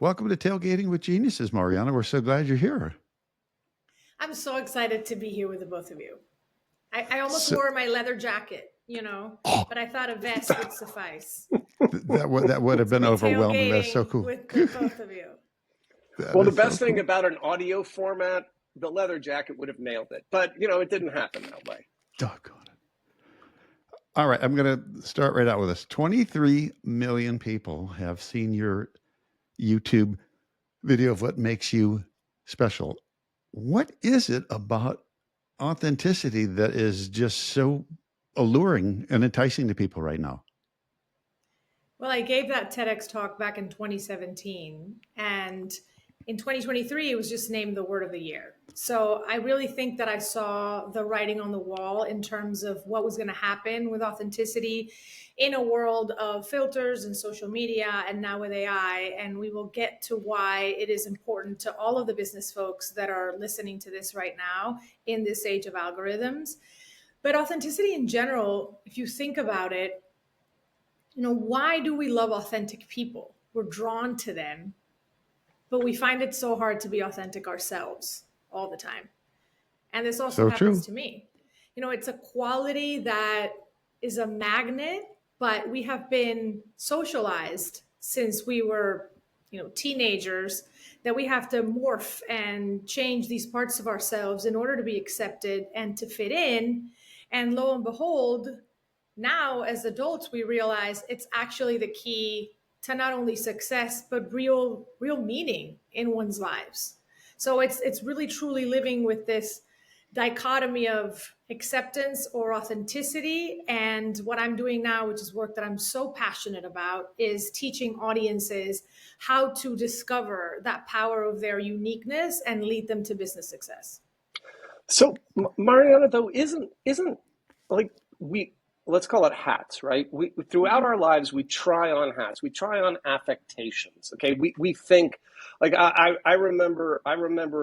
Welcome to Tailgating with Geniuses, Mariana. We're so glad you're here. I'm so excited to be here with the both of you. I almost So, wore my leather jacket, but I thought a vest would suffice. that would have To been be overwhelming. That's so tailgating cool. with the both of you. That Well, the is so best thing cool. about an audio format, the leather jacket would have nailed it. But, it didn't happen that way. Doggone it. All right, I'm going to start right out with this. 23 million people have seen your YouTube video of what makes you special. What is it about authenticity that is just so alluring and enticing to people right now? Well, I gave that TEDx talk back in 2017, and in 2023, it was just named the word of the year. So I really think that I saw the writing on the wall in terms of what was going to happen with authenticity in a world of filters and social media and now with AI. And we will get to why it is important to all of the business folks that are listening to this right now in this age of algorithms. But authenticity in general, if you think about it, why do we love authentic people? We're drawn to them, but we find it so hard to be authentic ourselves all the time. And this also So happens true. to me. It's a quality that is a magnet, but we have been socialized since we were, teenagers, that we have to morph and change these parts of ourselves in order to be accepted and to fit in. And lo and behold, now as adults, we realize it's actually the key to not only success, but real meaning in one's lives. So it's really truly living with this dichotomy of acceptance or authenticity. And what I'm doing now, which is work that I'm so passionate about, is teaching audiences how to discover that power of their uniqueness and lead them to business success. So, Mariana, though, isn't like let's call it hats, right? We throughout our lives, we try on hats, we try on affectations. Okay, we think like I remember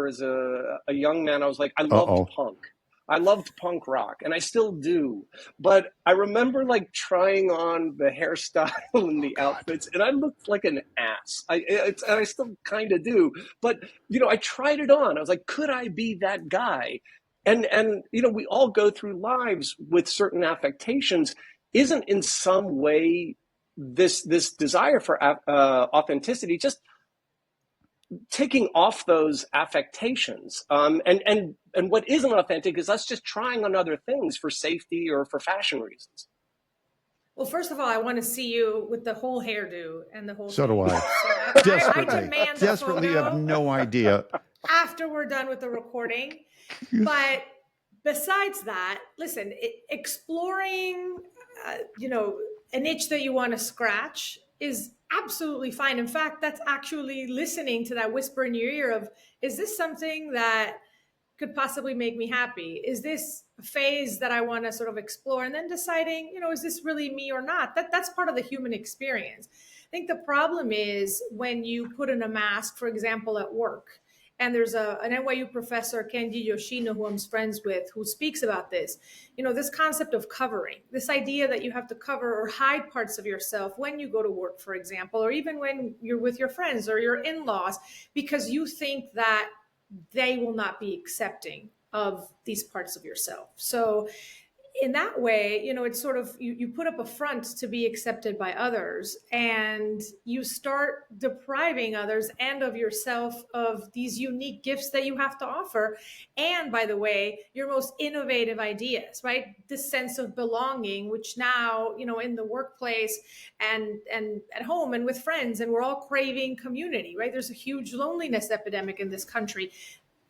as a young man, I was like, I loved Uh-oh. punk. I loved punk rock, and I still do. But I remember like trying on the hairstyle and the God. outfits, and I looked like an ass. And I still kind of do. But I tried it on. I was like, could I be that guy? And we all go through lives with certain affectations. Isn't in some way this desire for authenticity just taking off those affectations? And what isn't authentic is us just trying on other things for safety or for fashion reasons. Well, first of all, I want to see you with the whole hairdo and the whole So thing. do I. So I demand a Desperately, you have photo no idea. after we're done with the recording. But besides that, listen, exploring, an itch that you want to scratch is absolutely fine. In fact, that's actually listening to that whisper in your ear of, is this something that could possibly make me happy? Is this a phase that I want to sort of explore? And then deciding, is this really me or not? That's part of the human experience. I think the problem is when you put in a mask, for example, at work. And there's an NYU professor, Kenji Yoshino, who I'm friends with, who speaks about this. This concept of covering, this idea that you have to cover or hide parts of yourself when you go to work, for example, or even when you're with your friends or your in-laws, because you think that they will not be accepting of these parts of yourself. So in that way, it's sort of, you put up a front to be accepted by others, and you start depriving others and of yourself of these unique gifts that you have to offer. And by the way, your most innovative ideas, right? This sense of belonging, which now, in the workplace and at home and with friends, and we're all craving community, right? There's a huge loneliness epidemic in this country.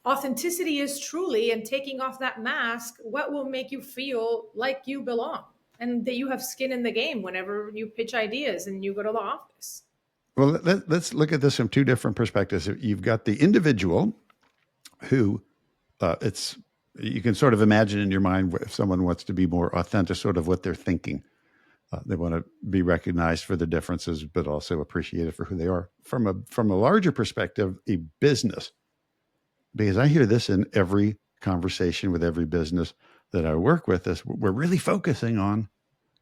Authenticity is truly, and taking off that mask, what will make you feel like you belong and that you have skin in the game whenever you pitch ideas and you go to the office. Well, let's look at this from two different perspectives. You've got the individual who you can sort of imagine in your mind if someone wants to be more authentic, sort of what they're thinking. They want to be recognized for their differences, but also appreciated for who they are. From a larger perspective, a business, because I hear this in every conversation with every business that I work with, is we're really focusing on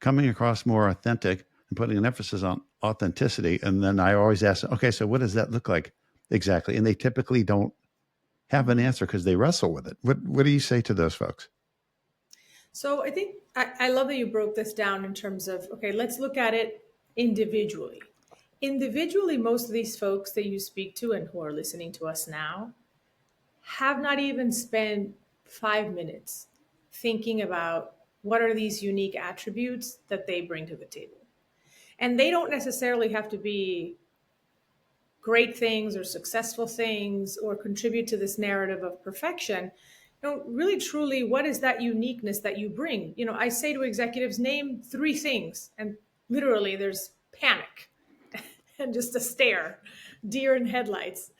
coming across more authentic and putting an emphasis on authenticity. And then I always ask them, okay, so what does that look like exactly? And they typically don't have an answer because they wrestle with it. What do you say to those folks? So I think I love that you broke this down in terms of, okay, let's look at it individually. Individually, most of these folks that you speak to and who are listening to us now have not even spent 5 minutes thinking about what are these unique attributes that they bring to the table. And they don't necessarily have to be great things or successful things or contribute to this narrative of perfection. Really truly, what is that uniqueness that you bring? I say to executives, name 3 things, and literally there's panic and just a stare, deer in headlights.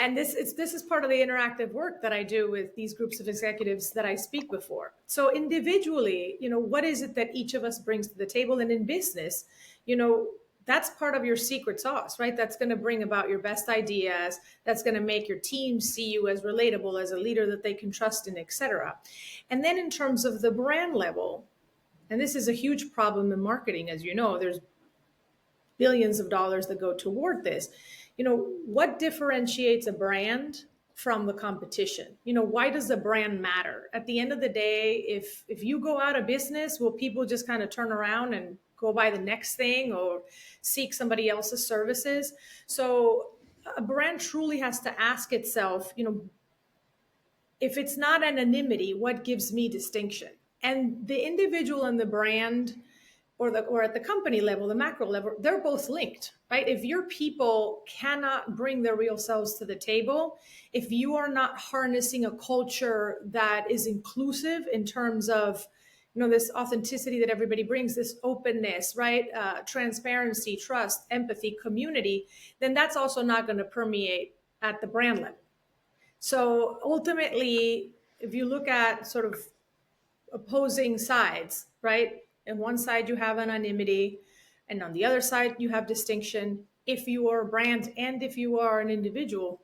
And this is part of the interactive work that I do with these groups of executives that I speak before. So individually, what is it that each of us brings to the table? And in business, that's part of your secret sauce, right? That's going to bring about your best ideas. That's going to make your team see you as relatable, as a leader that they can trust in, etc. And then in terms of the brand level, and this is a huge problem in marketing, as you know, there's billions of dollars that go toward this. What differentiates a brand from the competition? Why does the brand matter? At the end of the day, if you go out of business, will people just kind of turn around and go buy the next thing or seek somebody else's services? So a brand truly has to ask itself, if it's not anonymity, what gives me distinction? And the individual and the brand, or at the company level, the macro level, they're both linked, right? If your people cannot bring their real selves to the table, if you are not harnessing a culture that is inclusive in terms of, this authenticity that everybody brings, this openness, right? Transparency, trust, empathy, community, then that's also not going to permeate at the brand level. So ultimately, if you look at sort of opposing sides, right? On one side, you have anonymity, and on the other side, you have distinction. If you are a brand and if you are an individual,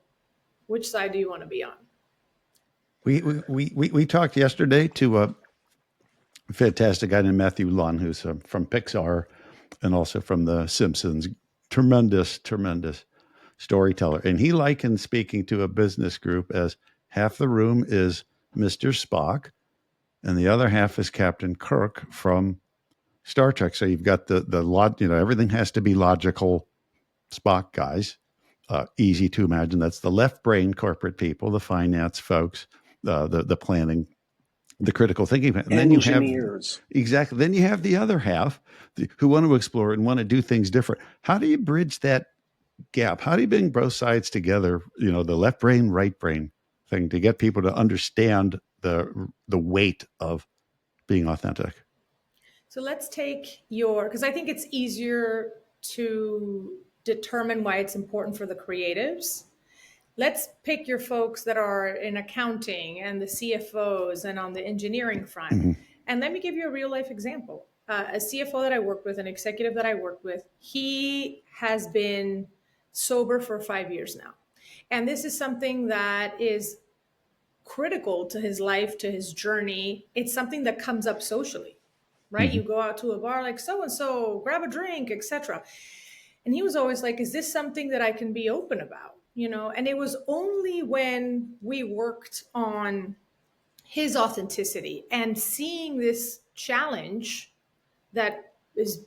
which side do you want to be on? We talked yesterday to a fantastic guy named Matthew Lunn, who's from Pixar and also from The Simpsons. Tremendous storyteller. And he likened speaking to a business group as half the room is Mr. Spock and the other half is Captain Kirk from Star Trek. So you've got the lot, everything has to be logical Spock guys. Easy to imagine. That's the left brain corporate people, the finance folks, the planning, the critical thinking. And then you have exactly. Then you have the other half who want to explore and want to do things different. How do you bridge that gap? How do you bring both sides together? The left brain, right brain thing to get people to understand the weight of being authentic. So let's take because I think it's easier to determine why it's important for the creatives. Let's pick your folks that are in accounting and the CFOs and on the engineering front. Mm-hmm. And let me give you a real life example. A CFO that I work with, an executive that I work with, he has been sober for 5 years now. And this is something that is critical to his life, to his journey. It's something that comes up socially, right? Mm-hmm. You go out to a bar like so-and-so, grab a drink, etc. And he was always like, is this something that I can be open about? And it was only when we worked on his authenticity and seeing this challenge that is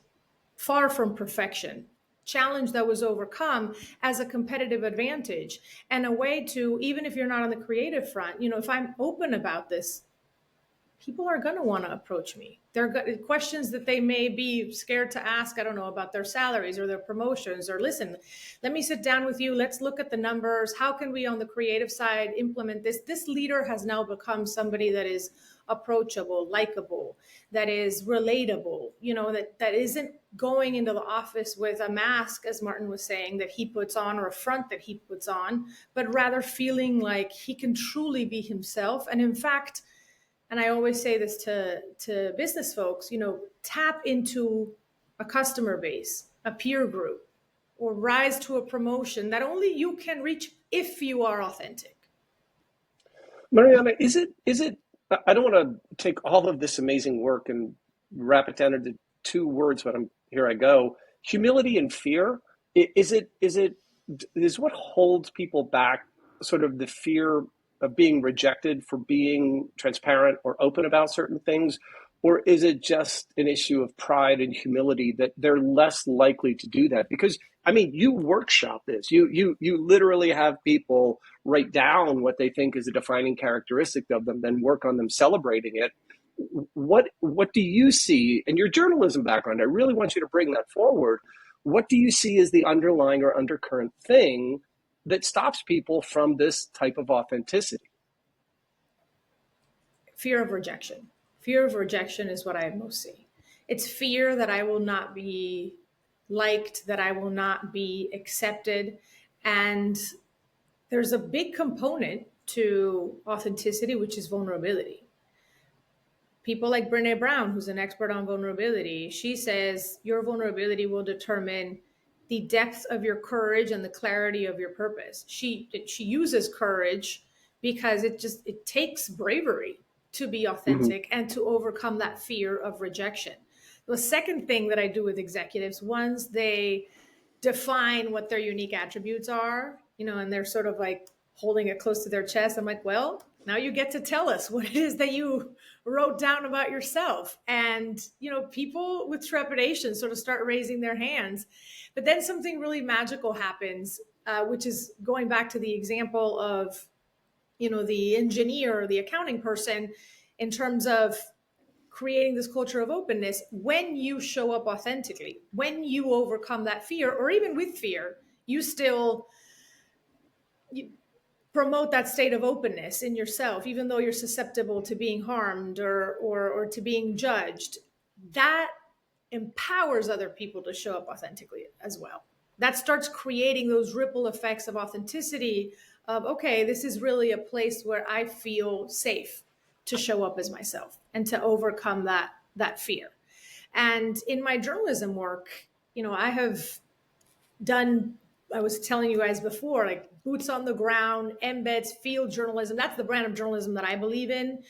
far from perfection, challenge that was overcome as a competitive advantage and a way to, even if you're not on the creative front, if I'm open about this, people are going to want to approach me. There are questions that they may be scared to ask, I don't know, about their salaries or their promotions, or listen, let me sit down with you. Let's look at the numbers. How can we on the creative side implement this? This leader has now become somebody that is approachable, likable, that is relatable, that isn't going into the office with a mask, as Martin was saying, that he puts on, or a front that he puts on, but rather feeling like he can truly be himself. And in fact, and I always say this to business folks, tap into a customer base, a peer group, or rise to a promotion that only you can reach if you are authentic. Mariana, is it, I don't want to take all of this amazing work and wrap it down into 2 words, but here I go. humility and fear, is what holds people back, sort of the fear of being rejected for being transparent or open about certain things? Or is it just an issue of pride and humility that they're less likely to do that? Because I mean, you workshop this. You literally have people write down what they think is a defining characteristic of them, then work on them celebrating it. What do you see in your journalism background? I really want you to bring that forward. What do you see as the underlying or undercurrent thing that stops people from this type of authenticity? Fear of rejection. Fear of rejection is what I most see. It's fear that I will not be liked, that I will not be accepted. And there's a big component to authenticity, which is vulnerability. People like Brene Brown, who's an expert on vulnerability, she says your vulnerability will determine the depth of your courage and the clarity of your purpose. She uses courage because it takes bravery to be authentic and to overcome that fear of rejection. The second thing that I do with executives, once they define what their unique attributes are, and they're sort of like holding it close to their chest, I'm like, well, now you get to tell us what it is that you wrote down about yourself. And, people with trepidation sort of start raising their hands. But then something really magical happens, which is going back to the example of, the engineer or the accounting person, in terms of creating this culture of openness. When you show up authentically, when you overcome that fear, or even with fear, you still promote that state of openness in yourself, even though you're susceptible to being harmed or to being judged. That empowers other people to show up authentically as well. That starts creating those ripple effects of authenticity of, okay, this is really a place where I feel safe to show up as myself and to overcome that fear. And in my journalism work, I have done, I was telling you guys before, like boots on the ground, embeds, field journalism. That's the brand of journalism that I believe in.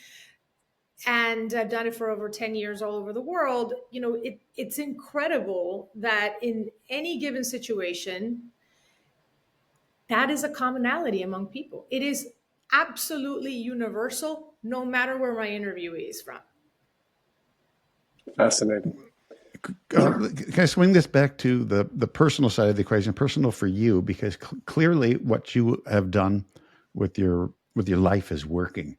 And I've done it for over 10 years all over the world. It's incredible that in any given situation, that is a commonality among people. It is absolutely universal, no matter where my interviewee is from. Fascinating. Can I swing this back to the personal side of the equation, personal for you, because clearly what you have done with your life is working.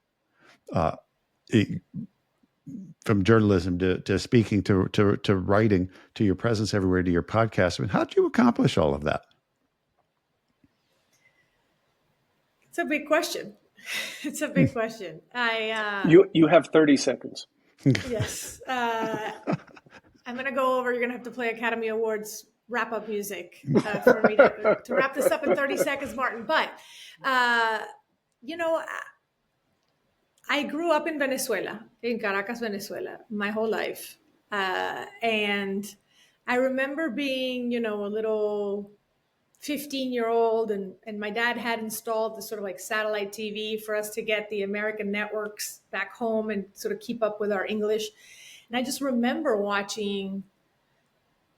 From journalism to speaking to writing to your presence everywhere to your podcast. I mean, how did you accomplish all of that? It's a big question. It's a big question. You have 30 seconds. Yes. I'm going to go over. You're going to have to play Academy Awards wrap-up music for me to wrap this up in 30 seconds, Martin. But, I grew up in Venezuela, in Caracas, Venezuela, my whole life. And I remember being, a little 15-year-old, and my dad had installed this sort of like satellite TV for us to get the American networks back home and sort of keep up with our English. And I just remember watching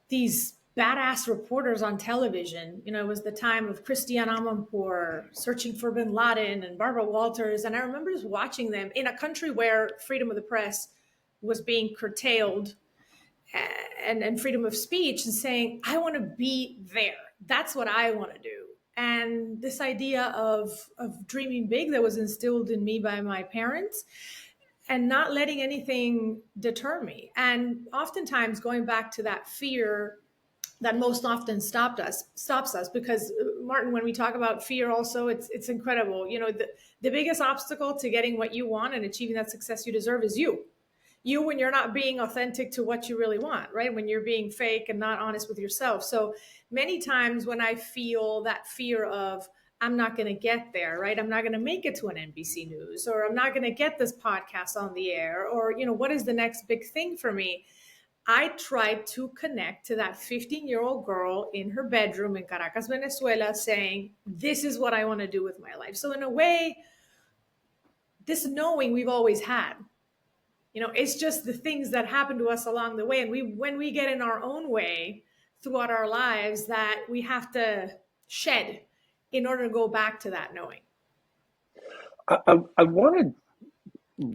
these badass reporters on television. It was the time of Christiane Amanpour searching for bin Laden and Barbara Walters. And I remember just watching them in a country where freedom of the press was being curtailed and freedom of speech, and saying, I want to be there. That's what I want to do. And this idea of dreaming big that was instilled in me by my parents, and not letting anything deter me. And oftentimes going back to that fear that most often stops us, because Martin, when we talk about fear also, it's incredible. The biggest obstacle to getting what you want and achieving that success you deserve is you when you're not being authentic to what you really want, right? When you're being fake and not honest with yourself. So many times when I feel that fear of, I'm not going to get there, right? I'm not going to make it to an NBC News, or I'm not going to get this podcast on the air, or, what is the next big thing for me? I tried to connect to that 15-year-old girl in her bedroom in Caracas, Venezuela, saying, this is what I want to do with my life. So in a way, this knowing we've always had, it's just the things that happen to us along the way. And when we get in our own way, throughout our lives that we have to shed in order to go back to that knowing? I want to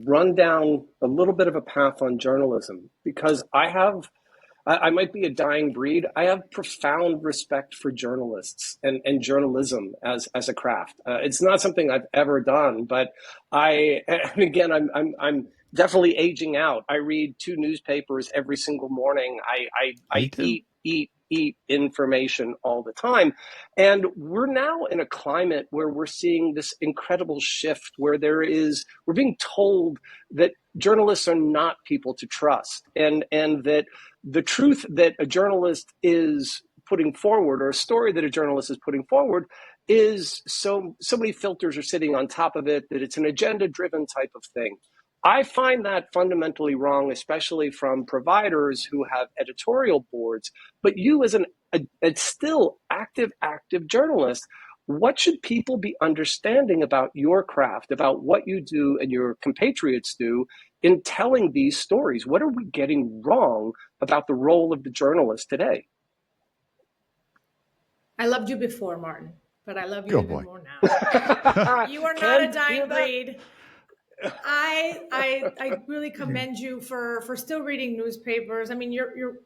run down a little bit of a path on journalism because I might be a dying breed. I have profound respect for journalists and journalism as a craft. It's not something I've ever done, but and again, I'm definitely aging out. I read 2 newspapers every single morning. Me I too. eat information all the time. And we're now in a climate where we're seeing this incredible shift where we're being told that journalists are not people to trust, and that the truth that a journalist is putting forward, or a story that a journalist is putting forward, is so many filters are sitting on top of it that it's an agenda driven type of thing. I find that fundamentally wrong, especially from providers who have editorial boards. But you, as a still active journalist, what should people be understanding about your craft, about what you do and your compatriots do in telling these stories? What are we getting wrong about the role of the journalist today? I loved you before, Martin, but I love you Oh even boy. more now. You are not a Ken, dying hear that? breed. I really commend you for still reading newspapers. I mean, you're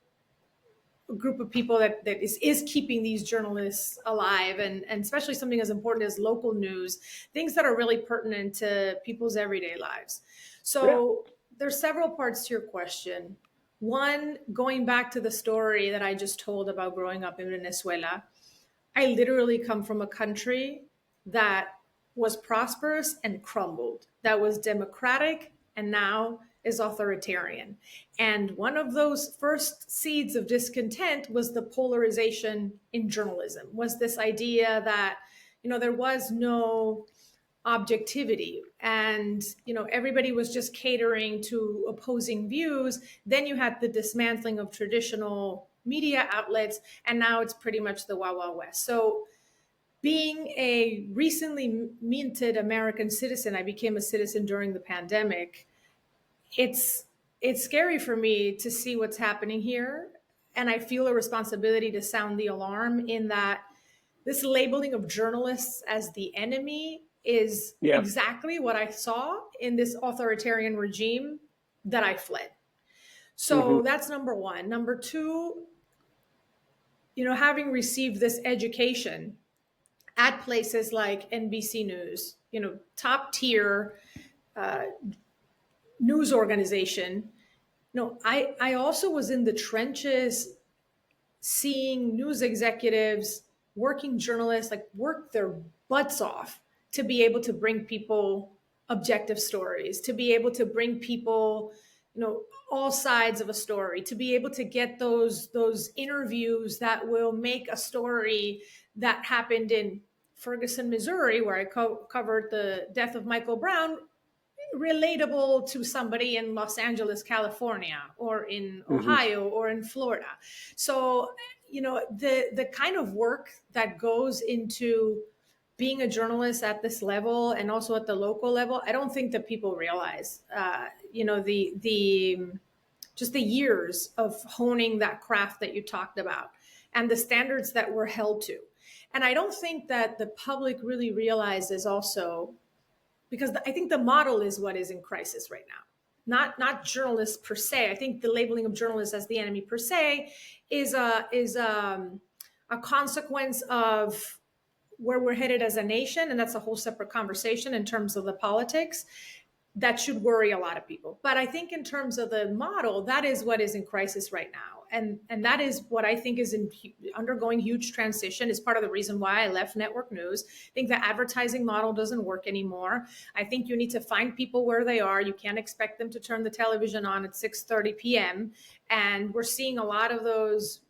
a group of people that is keeping these journalists alive, and especially something as important as local news, things that are really pertinent to people's everyday lives. Yeah. So there's several parts to your question. One, going back to the story that I just told about growing up in Venezuela, I literally come from a country that was prosperous and crumbled, that was democratic and now is authoritarian. And one of those first seeds of discontent was the polarization in journalism, was this idea that, there was no objectivity, and everybody was just catering to opposing views. Then you had the dismantling of traditional media outlets, and now it's pretty much the Wild Wild West. So being a recently minted American citizen, I became a citizen during the pandemic. It's scary for me to see what's happening here, and I feel a responsibility to sound the alarm in that this labeling of journalists as the enemy is Yeah. exactly what I saw in this authoritarian regime that I fled. Mm-hmm. So that's number one. Number two, having received this education at places like NBC News, top tier uh, news organization. No, I also was in the trenches seeing news executives, working journalists, like work their butts off to be able to bring people objective stories, to be able to bring people, all sides of a story, to be able to get those interviews that will make a story that happened in Ferguson, Missouri, where I covered the death of Michael Brown, relatable to somebody in Los Angeles, California, or in Mm-hmm. Ohio, or in Florida. So, the kind of work that goes into being a journalist at this level and also at the local level, I don't think that people realize. The just the years of honing that craft that you talked about and the standards that we're held to. And I don't think that the public really realizes also, because I think the model is what is in crisis right now, not journalists per se. I think the labeling of journalists as the enemy per se is a consequence of where we're headed as a nation, and that's a whole separate conversation in terms of the politics. That should worry a lot of people. But I think in terms of the model, that is what is in crisis right now. And that is what I think is undergoing huge transition, is part of the reason why I left network news. I think the advertising model doesn't work anymore. I think you need to find people where they are. You can't expect them to turn the television on at 6:30 p.m. And we're seeing a lot of those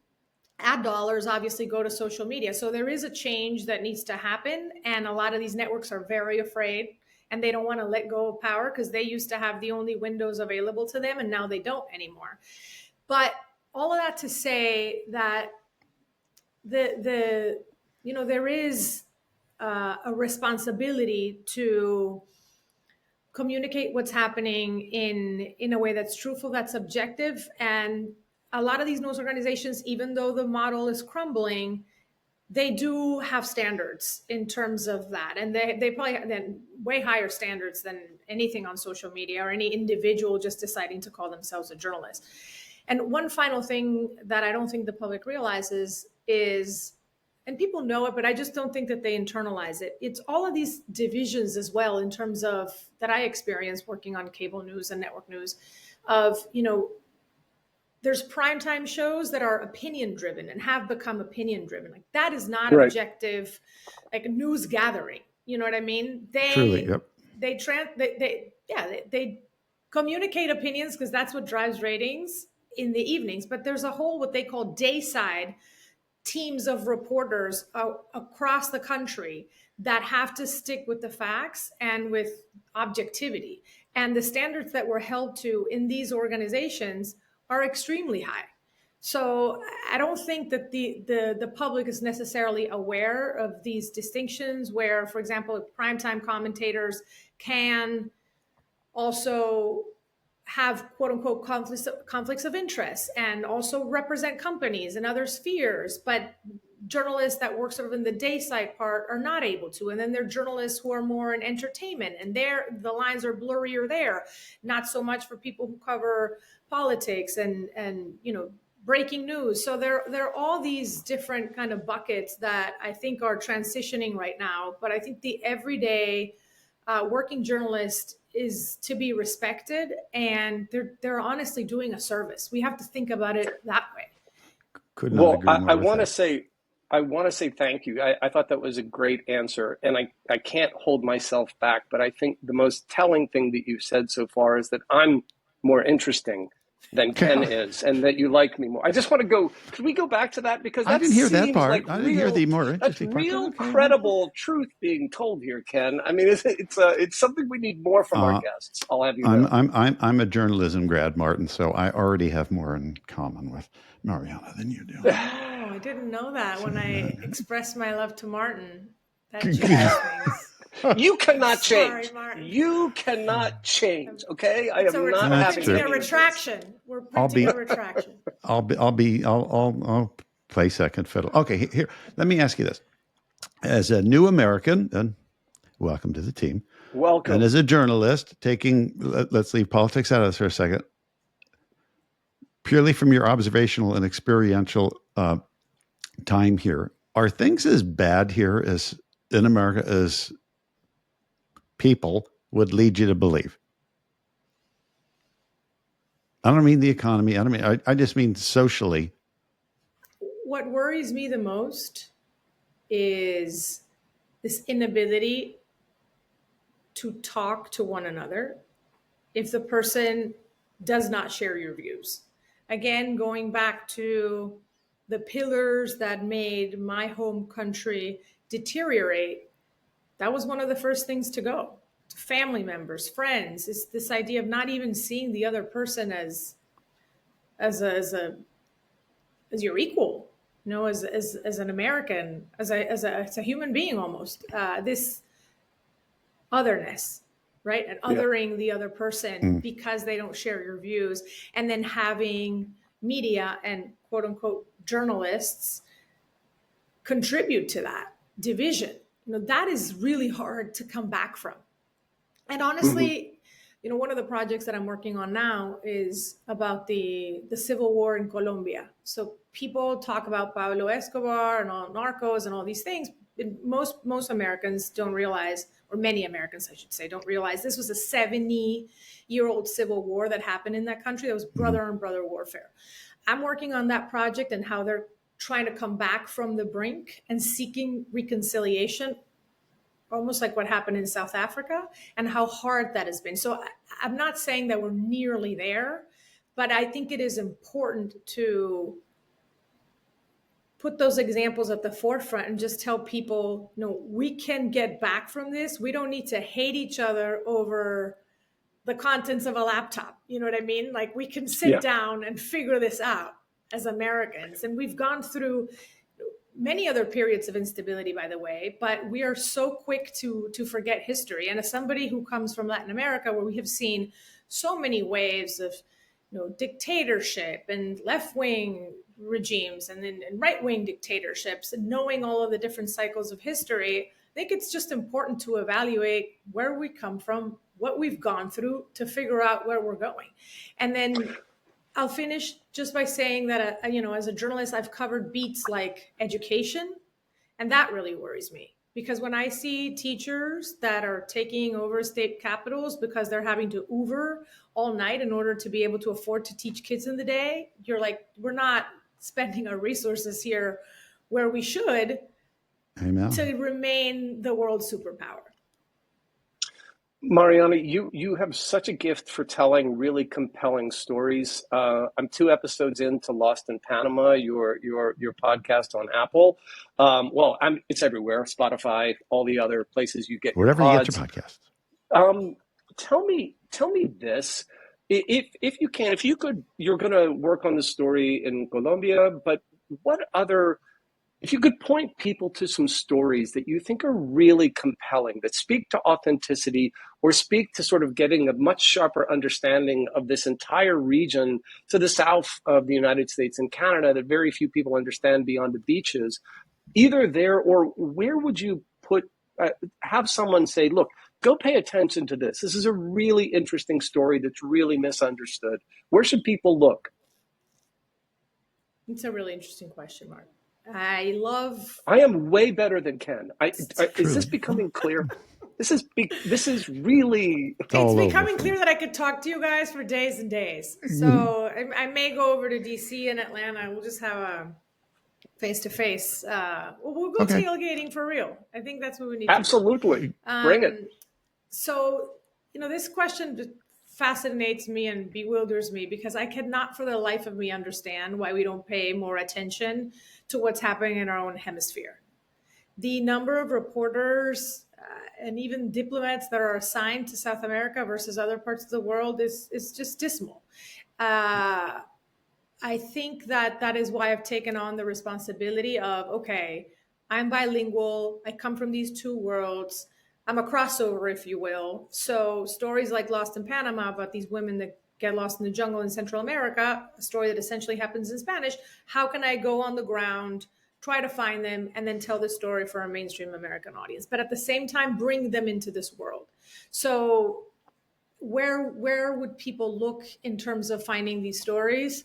ad dollars obviously go to social media. So there is a change that needs to happen. And a lot of these networks are very afraid, and they don't want to let go of power because they used to have the only windows available to them, and now they don't anymore. But all of that to say that there is a responsibility to communicate what's happening in a way that's truthful, that's objective, and a lot of these news organizations, even though the model is crumbling, they do have standards in terms of that. And they probably have then way higher standards than anything on social media or any individual just deciding to call themselves a journalist. And one final thing that I don't think the public realizes is, and people know it, but I just don't think that they internalize it. It's all of these divisions as well in terms of that I experienced working on cable news and network news of, there's primetime shows that are opinion driven and have become opinion driven. Like that is not Right. objective, like news gathering. You know what I mean? Truly, yep. They communicate opinions because that's what drives ratings in the evenings. But there's a whole what they call dayside teams of reporters across the country that have to stick with the facts and with objectivity. And the standards that we're held to in these organizations are extremely high. So I don't think that the public is necessarily aware of these distinctions where, for example, primetime commentators can also have quote unquote conflicts of interest and also represent companies and other spheres, but journalists that work sort of in the day side part are not able to. And then there are journalists who are more in entertainment and the lines are blurrier there, not so much for people who cover politics and breaking news. So there are all these different kind of buckets that I think are transitioning right now. But I think the everyday working journalist is to be respected, and they're honestly doing a service. We have to think about it that way. Could not Well, agree more I with want to that. say, thank you. I thought that was a great answer, and I can't hold myself back. But I think the most telling thing that you've said so far is that I'm more interesting than Ken is, and that you like me more. I just want to go. Could we go back to that because I that didn't hear that seems part. like I didn't hear the more interesting part. real Okay. credible truth being told here, Ken. I mean, it's something we need more from our guests. I'll have you know. I'm a journalism grad, Martin, so I already have more in common with Mariana than you do. Oh, I didn't know that when I expressed my love to Martin. That changes things. You cannot Sorry, change. Martin. You cannot change. Okay, I So am we're not having printing a any of this. retraction. We're printing a retraction. I'll play second fiddle. Okay, here. Let me ask you this: as a new American, and welcome to the team, Welcome. and as a journalist, let's leave politics out of this for a second. Purely from your observational and experiential time here, are things as bad here as in America as people would lead you to believe? I don't mean the economy. I just mean socially. What worries me the most is this inability to talk to one another if the person does not share your views. Again, going back to the pillars that made my home country deteriorate, that was one of the first things to go. To family members, friends, is this idea of not even seeing the other person as your equal, as an American, as a human being almost. This otherness, right? And othering the other person because they don't share your views. And then having media and quote unquote journalists contribute to that division. That is really hard to come back from. And honestly, one of the projects that I'm working on now is about the civil war in Colombia. So people talk about Pablo Escobar and all narcos and all these things. Most Americans don't realize, or many Americans, I should say, don't realize this was a 70-year-old civil war that happened in that country. That was brother on brother warfare. I'm working on that project and how they're trying to come back from the brink and seeking reconciliation, almost like what happened in South Africa, and how hard that has been. So I'm not saying that we're nearly there, but I think it is important to put those examples at the forefront and just tell people, we can get back from this. We don't need to hate each other over the contents of a laptop. You know what I mean? Like, we can sit down and figure this out as Americans. And we've gone through many other periods of instability, by the way, but we are so quick to forget history. And as somebody who comes from Latin America, where we have seen so many waves of dictatorship and left-wing regimes and then right-wing dictatorships, and knowing all of the different cycles of history, I think it's just important to evaluate where we come from, what we've gone through, to figure out where we're going. And then I'll finish just by saying that, as a journalist, I've covered beats like education, and that really worries me. Because when I see teachers that are taking over state capitals because they're having to Uber all night in order to be able to afford to teach kids in the day, you're like, we're not spending our resources here where we should. Amen. To remain the world superpower. Mariana, you have such a gift for telling really compelling stories. I'm 2 episodes into Lost in Panama, your podcast on Apple. It's everywhere: Spotify, all the other places you get wherever your you pods. get your podcasts. Tell me this: if you can, if you could, you're going to work on the story in Colombia, but if you could point people to some stories that you think are really compelling, that speak to authenticity or speak to sort of getting a much sharper understanding of this entire region to the south of the United States and Canada that very few people understand beyond the beaches, either there or where would you have someone say, look, go pay attention to this. This is a really interesting story that's really misunderstood. Where should people look? It's a really interesting question, Mark. I am way better than Ken. Is this becoming clear? This is really. It's becoming clear that I could talk to you guys for days and days. So I may go over to DC and Atlanta. We'll just have a face-to-face. We'll go tailgating for real. I think that's what we need. Absolutely. Bring it. So, this question fascinates me and bewilders me because I cannot for the life of me understand why we don't pay more attention to what's happening in our own hemisphere. The number of reporters and even diplomats that are assigned to South America versus other parts of the world is just dismal. I think that is why I've taken on the responsibility of, okay, I'm bilingual. I come from these 2 worlds. I'm a crossover, if you will. So stories like Lost in Panama about these women that get lost in the jungle in Central America, a story that essentially happens in Spanish. How can I go on the ground, try to find them, and then tell the story for a mainstream American audience, but at the same time, bring them into this world? So where would people look in terms of finding these stories?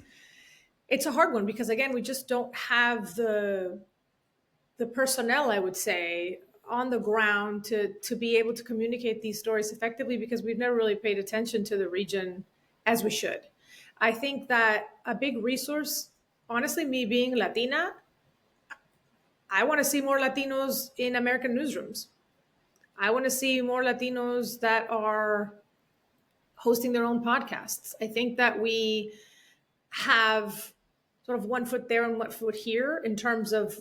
It's a hard one because, again, we just don't have the personnel, I would say, on the ground to be able to communicate these stories effectively because we've never really paid attention to the region as we should. I think that a big resource, honestly, me being Latina, I want to see more Latinos in American newsrooms. I want to see more Latinos that are hosting their own podcasts. I think that we have sort of one foot there and one foot here in terms of,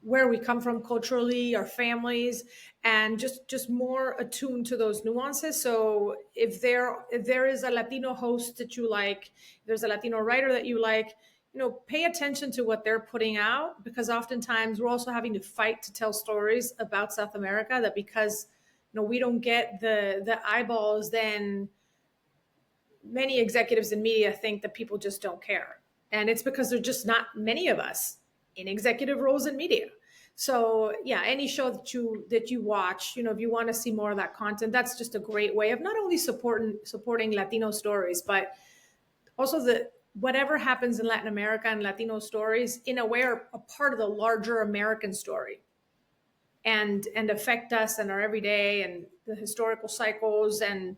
where we come from culturally, our families, and just more attuned to those nuances. So if there is a Latino host that you like, if there's a Latino writer that you like, pay attention to what they're putting out, because oftentimes we're also having to fight to tell stories about South America that because we don't get the eyeballs, then many executives in media think that people just don't care. And it's because there's just not many of us in executive roles in media. So yeah, any show that you watch, if you want to see more of that content, that's just a great way of not only supporting Latino stories, but also whatever happens in Latin America and Latino stories in a way are a part of the larger American story and affect us and our everyday and the historical cycles and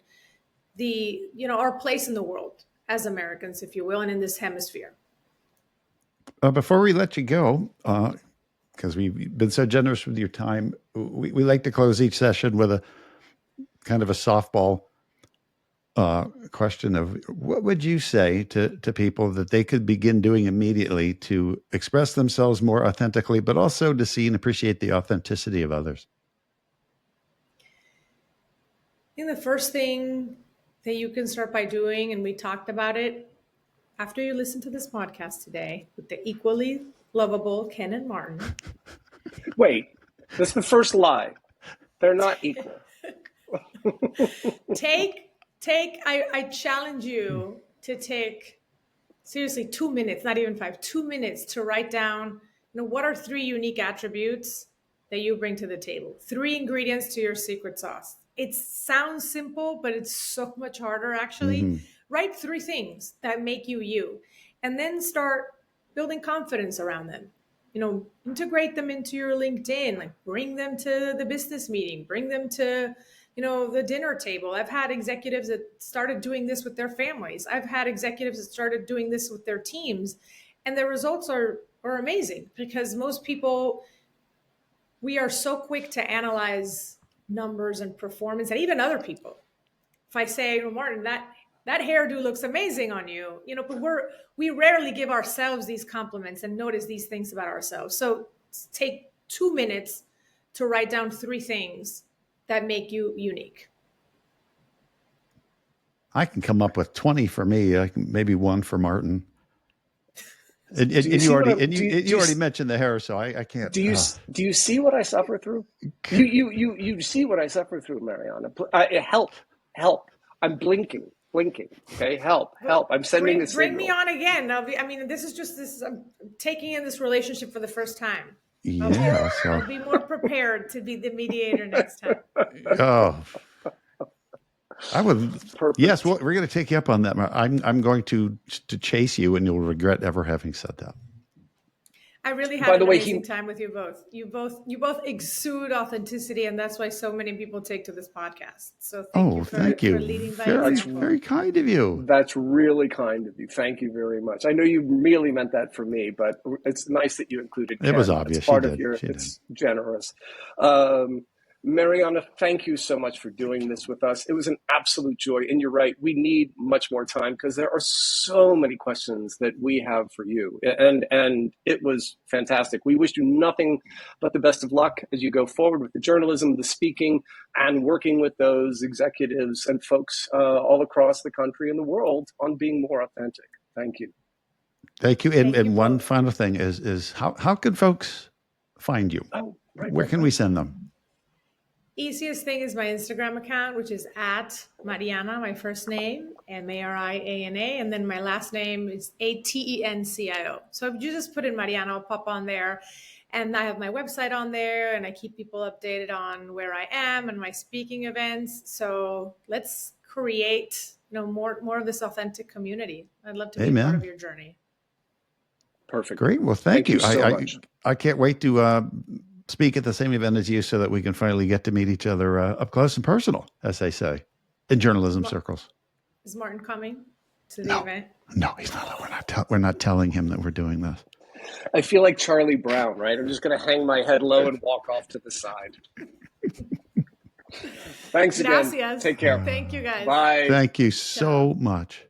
our place in the world as Americans, if you will, and in this hemisphere. Before we let you go, because we've been so generous with your time, we like to close each session with a kind of a softball question of what would you say to people that they could begin doing immediately to express themselves more authentically, but also to see and appreciate the authenticity of others? I think the first thing that you can start by doing, and we talked about it, after you listen to this podcast today with the equally lovable Ken and Martin. Wait, that's the first lie. They're not equal. I challenge you to take seriously 2 minutes, not even 5, 2 minutes to write down, what are 3 unique attributes that you bring to the table? 3 ingredients to your secret sauce. It sounds simple, but it's so much harder actually. Mm-hmm. Write 3 things that make you you, and then start building confidence around them. Integrate them into your LinkedIn, like bring them to the business meeting, bring them to, the dinner table. I've had executives that started doing this with their families. I've had executives that started doing this with their teams, and the results are amazing, because most people, we are so quick to analyze numbers and performance, and even other people. If I say, Martin, that hairdo looks amazing on you, but we rarely give ourselves these compliments and notice these things about ourselves. So take 2 minutes to write down 3 things that make you unique. I can come up with 20 for me. Maybe 1 for Martin. And you already mentioned the hair, so I can't. Do you see what I suffer through? You see what I suffer through, Mariana. Help! I'm blinking. Okay, help! I'm sending this. Bring me on again. This is I'm taking in this relationship for the first time. Yeah, I'll be more prepared to be the mediator next time. Oh, I would. Perfect. Yes, well, we're going to take you up on that. I'm going to chase you, and you'll regret ever having said that. I really had an amazing time with you both. You both exude authenticity, and that's why so many people take to this podcast. So thank you for leading by example. That's very kind of you. That's really kind of you. Thank you very much. I know you really meant that for me, but it's nice that you included Ken. It was obvious. It's part of your. It's generous. Mariana, thank you so much for doing this with us. It was an absolute joy. And you're right, we need much more time because there are so many questions that we have for you. And it was fantastic. We wish you nothing but the best of luck as you go forward with the journalism, the speaking, and working with those executives and folks all across the country and the world on being more authentic. Thank you. Thank you. And one final thing is how can folks find you? Where can we send them? Easiest thing is my Instagram account, which is at Mariana, my first name, Mariana, and then my last name is Atencio. So if you just put in Mariana, I'll pop on there. And I have my website on there, and I keep people updated on where I am and my speaking events. So let's create, more of this authentic community. I'd love to be part of your journey. Perfect. Great. Well, thank you. So much. I can't wait to speak at the same event as you so that we can finally get to meet each other up close and personal, as they say, in journalism circles. Is Martin coming to the event? No, he's not. We're not telling him that we're doing this. I feel like Charlie Brown, right? I'm just going to hang my head low and walk off to the side. Thanks again. Gracias. Take care. Thank you, guys. Bye. Thank you so much.